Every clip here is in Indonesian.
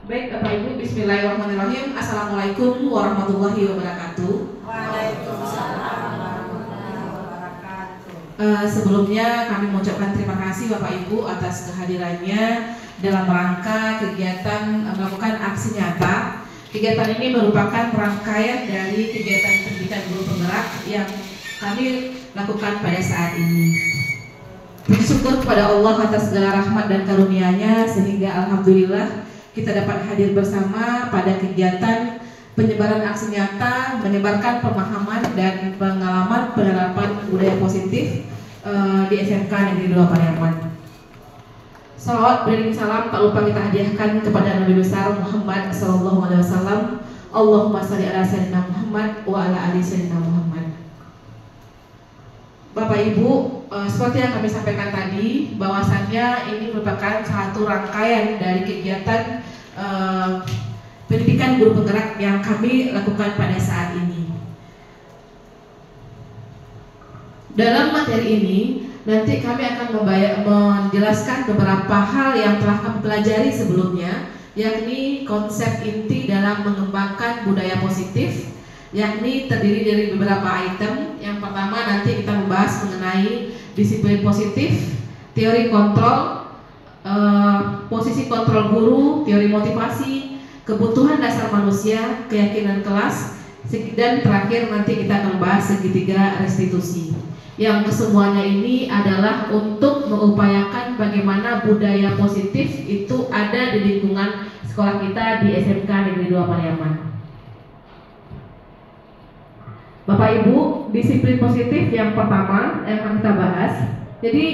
Baik Bapak Ibu, Bismillahirrahmanirrahim. Assalamualaikum warahmatullahi wabarakatuh. Waalaikumsalam warahmatullahi wabarakatuh. Sebelumnya kami mengucapkan terima kasih Bapak Ibu atas kehadirannya dalam rangka kegiatan melakukan aksi nyata. Kegiatan ini merupakan rangkaian dari kegiatan pendidikan guru penggerak yang kami lakukan pada saat ini. Bersyukur kepada Allah atas segala rahmat dan karunia-Nya sehingga alhamdulillah kita dapat hadir bersama pada kegiatan penyebaran aksi nyata, menyebarkan pemahaman dan pengalaman penerapan budaya positif di SMK Negeri 2 Pariaman. Salawat beriring salam tak lupa kita hadiahkan kepada Nabi besar Muhammad SAW. Allahumma sholli ala sayyidina Muhammad wa ala ali sayyidina Muhammad. Bapak Ibu, seperti yang kami sampaikan tadi, bahwasannya ini merupakan satu rangkaian dari kegiatan pendidikan guru penggerak yang kami lakukan pada saat ini. Dalam materi ini, nanti kami akan menjelaskan beberapa hal yang telah kami pelajari sebelumnya, yakni konsep inti dalam mengembangkan budaya positif, yakni terdiri dari beberapa item. Yang pertama nanti kita membahas mengenai disiplin positif, teori kontrol, posisi kontrol guru, teori motivasi, kebutuhan dasar manusia, keyakinan kelas, dan terakhir nanti kita akan membahas segitiga restitusi. Yang kesemuanya ini adalah untuk mengupayakan bagaimana budaya positif itu ada di lingkungan sekolah kita di SMK Negeri 2 Pariaman. Bapak Ibu, disiplin positif yang pertama yang akan kita bahas. Jadi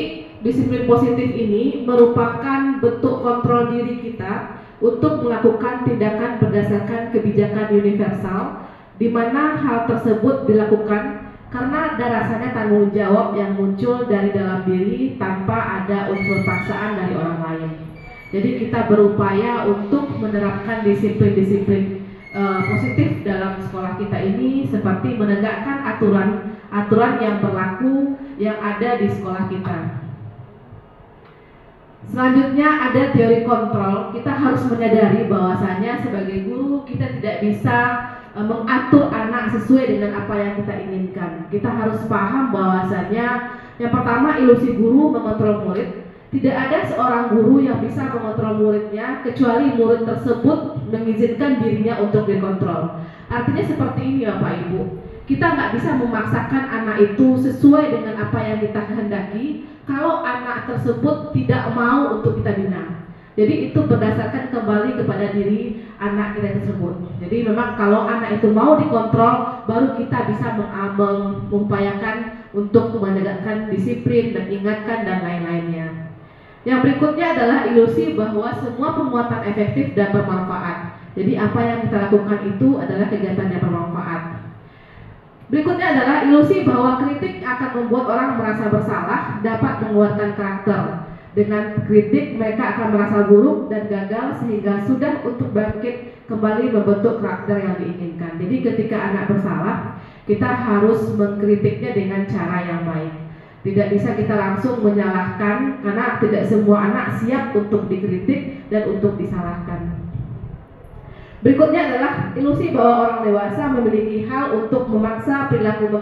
disiplin positif ini merupakan bentuk kontrol diri kita untuk melakukan tindakan berdasarkan kebijakan universal, di mana hal tersebut dilakukan karena ada rasanya tanggung jawab yang muncul dari dalam diri tanpa ada unsur paksaan dari orang lain. Jadi kita berupaya untuk menerapkan disiplin-disiplin positif dalam sekolah kita ini, seperti menegakkan aturan yang berlaku yang ada di sekolah kita. Selanjutnya ada teori kontrol. Kita harus menyadari bahwasanya sebagai guru kita tidak bisa mengatur anak sesuai dengan apa yang kita inginkan. Kita harus paham bahwasanya yang pertama, ilusi guru mengontrol murid. Tidak ada seorang guru yang bisa mengontrol muridnya kecuali murid tersebut mengizinkan dirinya untuk dikontrol. Artinya seperti ini Bapak Ibu, kita nggak bisa memaksakan anak itu sesuai dengan apa yang kita kehendaki kalau anak tersebut tidak mau untuk kita bina. Jadi itu berdasarkan kembali kepada diri anak kita tersebut. Jadi memang kalau anak itu mau dikontrol, baru kita bisa mengupayakan untuk menegakkan disiplin dan ingatkan dan lain-lainnya. Yang berikutnya adalah ilusi bahwa semua penguatan efektif dan bermanfaat. Jadi apa yang kita lakukan itu adalah kegiatan yang bermanfaat. Berikutnya adalah ilusi bahwa kritik akan membuat orang merasa bersalah, dapat menguatkan karakter. Dengan kritik mereka akan merasa buruk dan gagal sehingga sudah untuk bangkit kembali membentuk karakter yang diinginkan. Jadi ketika anak bersalah, kita harus mengkritiknya dengan cara yang baik. Tidak bisa kita langsung menyalahkan karena tidak semua anak siap untuk dikritik dan untuk disalahkan. Berikutnya adalah ilusi bahwa orang dewasa memiliki hal untuk memaksa perilaku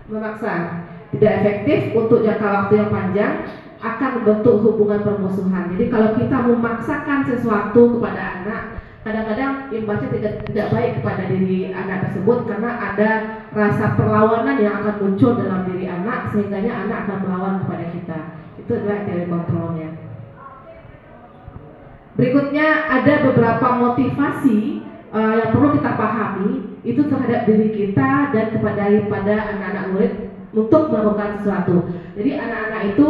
memaksa. Tidak efektif untuk jangka waktu yang panjang, akan membentuk hubungan permusuhan. Jadi kalau kita memaksakan sesuatu kepada anak, kadang-kadang imbasnya tidak baik kepada diri anak tersebut karena ada rasa perlawanan yang akan muncul dalam diri anak sehingga anak akan melawan kepada kita. Itu adalah teori kontrolnya. Berikutnya ada beberapa motivasi yang perlu kita pahami itu terhadap diri kita dan kepada anak-anak murid untuk melakukan sesuatu. Jadi anak-anak itu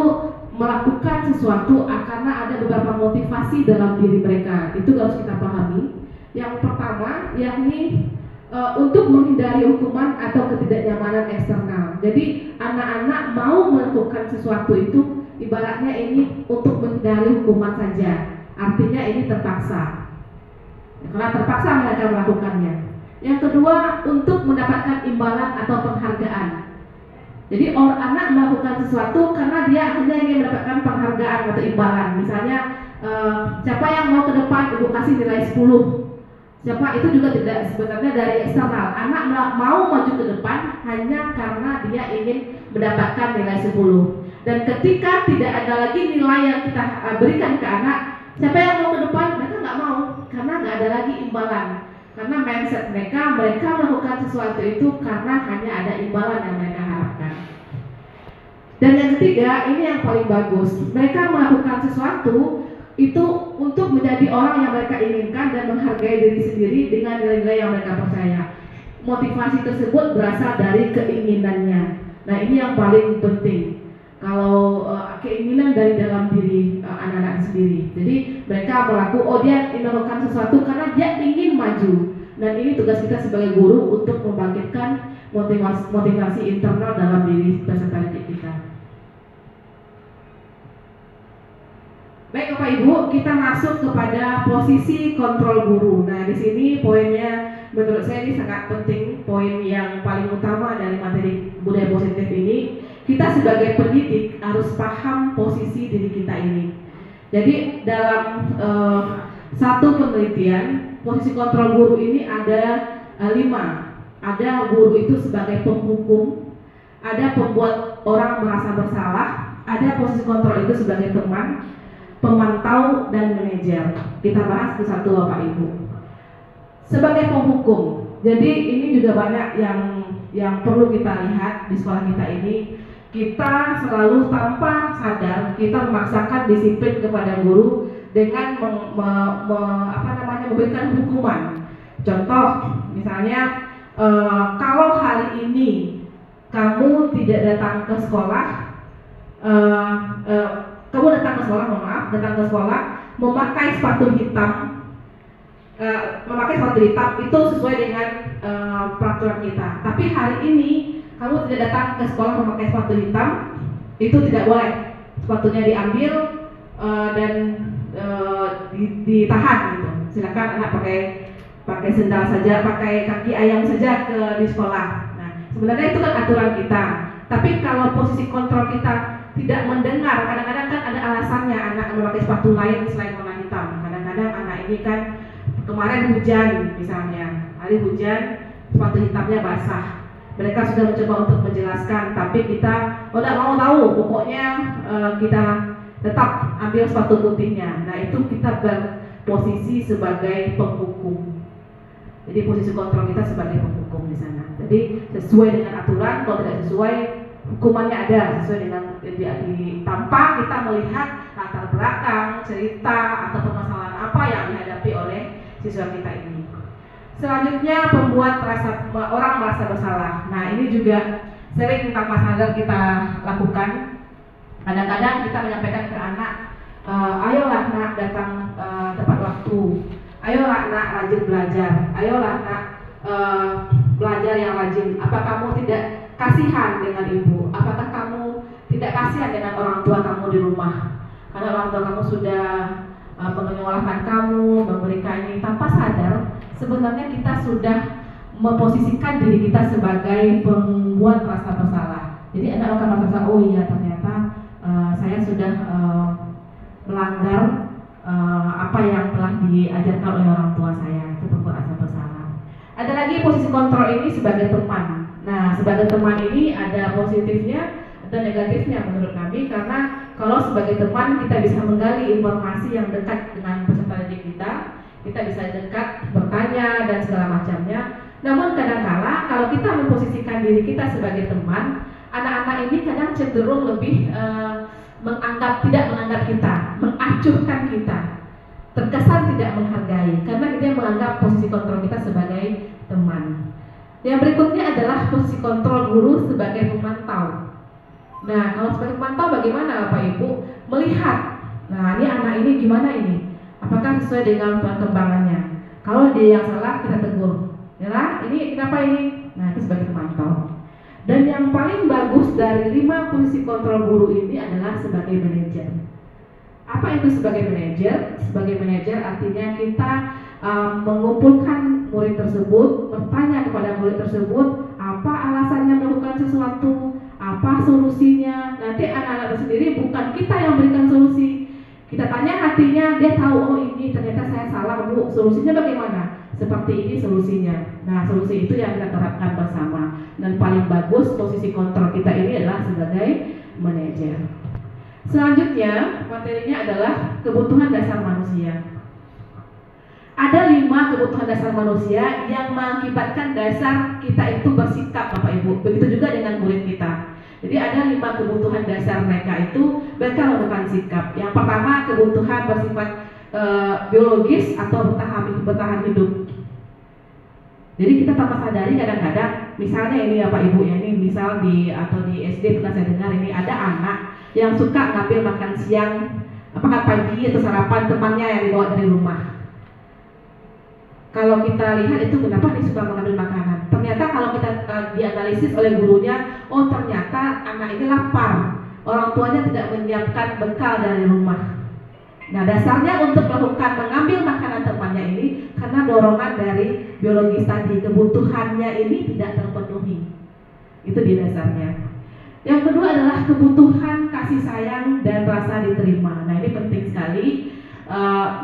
melakukan sesuatu karena ada beberapa motivasi dalam diri mereka. Itu harus kita pahami. Yang pertama yakni untuk menghindari hukuman atau ketidaknyamanan eksternal. Jadi anak-anak mau melakukan sesuatu itu ibaratnya ini untuk menghindari hukuman saja. Artinya ini terpaksa. Karena terpaksa mereka melakukannya. Yang kedua, untuk mendapatkan imbalan atau penghargaan. Jadi orang anak melakukan sesuatu karena dia hanya ingin mendapatkan penghargaan atau imbalan. Misalnya siapa yang mau ke depan, ibu kasih nilai 10. Siapa itu juga tidak sebenarnya dari eksternal. Anak mau maju ke depan hanya karena dia ingin mendapatkan nilai 10. Dan ketika tidak ada lagi nilai yang kita berikan ke anak, siapa yang mau ke depan? Mereka nggak mau, karena nggak ada lagi imbalan. Karena mindset mereka melakukan sesuatu itu karena hanya ada imbalan yang mereka harapkan. Dan yang ketiga, ini yang paling bagus. Mereka melakukan sesuatu itu untuk menjadi orang yang mereka inginkan dan menghargai diri sendiri dengan nilai-nilai yang mereka percaya. Motivasi tersebut berasal dari keinginannya. Nah, ini yang paling penting. Kalau keinginan dari dalam diri anak-anak sendiri. Jadi mereka dia melakukan sesuatu karena dia ingin maju. Dan ini tugas kita sebagai guru untuk membangkitkan motivasi internal dalam diri peserta didik kita. Baik Bapak Ibu, kita masuk kepada posisi kontrol guru. Nah, di sini poinnya menurut saya ini sangat penting, poin yang paling utama dari materi budaya positif ini. Kita sebagai pendidik harus paham posisi diri kita ini. Jadi dalam satu penelitian, posisi kontrol guru ini ada 5. Ada guru itu sebagai penghukum, ada pembuat orang merasa bersalah, ada posisi kontrol itu sebagai teman, pemantau, dan manajer. Kita bahas satu Bapak Ibu. Sebagai penghukum, jadi ini juga banyak yang perlu kita lihat di sekolah kita ini. Kita selalu tanpa sadar kita memaksakan disiplin kepada guru dengan memberikan hukuman. Contoh, misalnya kalau hari ini kamu tidak datang ke sekolah, datang ke sekolah memakai sepatu hitam. Memakai sepatu hitam itu sesuai dengan peraturan kita. Tapi hari ini kamu tidak datang ke sekolah memakai sepatu hitam, itu tidak boleh. Sepatunya diambil dan ditahan gitu. Silakan anak pakai sendal saja, pakai kaki ayam saja di sekolah. Nah, sebenarnya itu kan aturan kita. Tapi kalau posisi kontrol kita tidak mendengar, kadang-kadang kan ada alasannya anak memakai sepatu lain selain warna hitam. Kadang-kadang anak ini kan kemarin hujan misalnya, hari hujan sepatu hitamnya basah. Mereka sudah mencoba untuk menjelaskan, tapi kita tidak mau tahu. Pokoknya kita tetap ambil sepatu putihnya. Nah, itu kita berposisi sebagai penghukum. Jadi posisi kontrol kita sebagai penghukum di sana. Jadi sesuai dengan aturan, kalau tidak sesuai hukumannya ada sesuai dengan tanpa kita melihat latar belakang, cerita atau permasalahan apa yang dihadapi oleh siswa kita ini. Selanjutnya, pembuat orang merasa bersalah. Nah, ini juga sering tanpa sadar kita lakukan. Kadang-kadang kita menyampaikan ke anak, ayolah nak datang tepat waktu, ayolah nak rajin belajar, ayolah nak belajar yang rajin. Apa kamu tidak kasihan dengan ibu? Apakah kamu tidak kasihan dengan orang tua kamu di rumah? Karena orang tua kamu sudah menyekolahkan kamu, memberikan ini. Tanpa sadar, sebenarnya kita sudah memposisikan diri kita sebagai pembuat rasa bersalah. Jadi anak akan merasa, oh iya ternyata saya sudah melanggar apa yang telah diajarkan oleh orang tua saya. Itu pembuat rasa bersalah. Ada lagi posisi kontrol ini sebagai teman. Nah, sebagai teman ini ada positifnya dan negatifnya menurut kami, karena kalau sebagai teman kita bisa menggali informasi yang dekat dengan peserta didik kita bisa dekat bertanya dan segala macamnya. Namun kadang-kala kalau kita memposisikan diri kita sebagai teman, anak-anak ini kadang cenderung lebih tidak menganggap kita, mengacuhkan kita, terkesan tidak menghargai karena dia menganggap posisi kontrol kita sebagai teman. Yang berikutnya adalah posisi kontrol guru sebagai pemantau. Nah, kalau sebagai pemantau bagaimana Bapak Ibu? Melihat, nah ini anak ini gimana ini? Apakah sesuai dengan perkembangannya? Kalau dia yang salah kita tegur. Ya, ini kenapa ini? Nah, itu sebagai pemantau. Dan yang paling bagus dari 5 posisi kontrol guru ini adalah sebagai manajer. Apa itu sebagai manajer? Sebagai manajer artinya kita mengumpulkan murid tersebut, bertanya kepada murid tersebut apa alasannya melakukan sesuatu, apa solusinya. Nanti anak-anak sendiri bukan kita yang berikan solusi, Kita tanya hatinya, dia tahu, oh ini ternyata saya salah Bu, solusinya bagaimana? Seperti ini solusinya. Nah, solusi itu yang kita terapkan bersama. Dan paling bagus posisi kontrol kita ini adalah sebagai manajer. Selanjutnya, materinya adalah kebutuhan dasar manusia. Ada 5 kebutuhan dasar manusia yang mengakibatkan dasar kita itu bersikap, Bapak Ibu. Begitu juga dengan murid kita. Jadi ada 5 kebutuhan dasar mereka itu, mereka menentukan sikap. Yang pertama, kebutuhan bersifat biologis atau bertahan hidup. Jadi kita tanpa sadari kadang-kadang, misalnya ini Bapak Ibu ya, ini misal di SD pernah saya dengar ini ada anak yang suka ngambil makan siang, makan pagi atau sarapan temannya yang dibawa dari rumah. Kalau kita lihat itu kenapa dia suka mengambil makanan? Ternyata kalau kita dianalisis oleh gurunya, oh ternyata anak ini lapar. Orang tuanya tidak menyiapkan bekal dari rumah. Nah, dasarnya untuk melakukan mengambil makanan temannya ini karena dorongan dari biologis tadi, kebutuhannya ini tidak terpenuhi. Itu di dasarnya. Yang kedua adalah kebutuhan kasih sayang dan rasa diterima. Nah, ini penting sekali.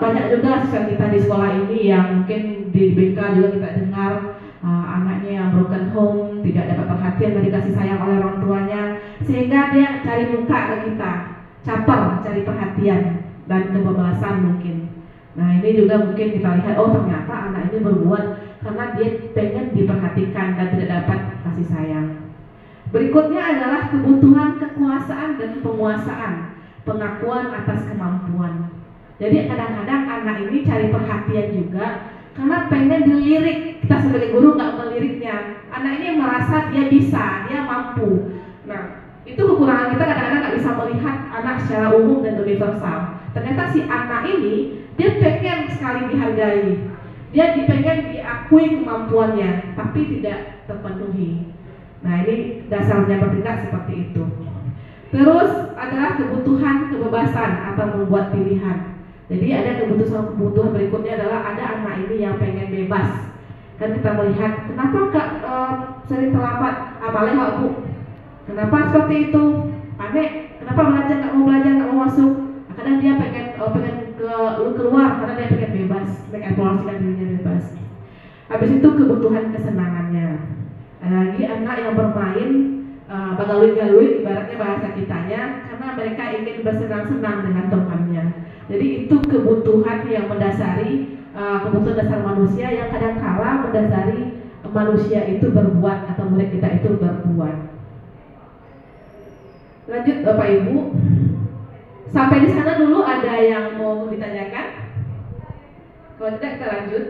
Banyak juga siswa kita di sekolah ini yang mungkin di BK juga kita dengar anaknya yang broken home, tidak dapat perhatian dari kasih sayang oleh orang tuanya, sehingga dia cari muka ke kita, caper, cari perhatian dan kebablasan mungkin. Nah, ini juga mungkin kita lihat, oh ternyata anak ini berbuat karena dia pengen diperhatikan dan tidak dapat kasih sayang. Berikutnya adalah kebutuhan kekuasaan dan penguasaan, pengakuan atas kemampuan. Jadi kadang-kadang anak ini cari perhatian juga karena pengen dilirik. Kita sebagai guru nggak meliriknya. Anak ini merasa dia bisa, dia mampu. Nah, itu kekurangan kita kadang-kadang nggak bisa melihat anak secara umum dan universal. Ternyata si anak ini dia pengen sekali dihargai. Dia pengen diakui kemampuannya, tapi tidak terpenuhi. Nah, ini dasarnya bertindak seperti itu. Terus adalah kebutuhan kebebasan atau membuat pilihan. Jadi ada kebutuhan berikutnya adalah ada anak ini yang pengen bebas. Kan kita melihat kenapa Kak sering terlambat, apalagi Kak Bu. Kenapa seperti itu? Panik. Kenapa nggak mau belajar, nggak mau masuk? Nah, kadang dia pengen keluar karena dia pengen bebas, mengeksplorasikan dirinya bebas. Habis itu kebutuhan kesenangannya. Ada lagi anak yang bermain bagawi-gawi, ibaratnya bahasa kitanya, karena mereka ingin bersenang-senang dengan temannya. Jadi itu kebutuhan yang mendasari kebutuhan dasar manusia yang kadang-kala mendasari manusia itu berbuat atau murid kita itu berbuat. Lanjut Bapak Ibu. Sampai di sana dulu ada yang mau ditanyakan? Kalau tidak kita lanjut.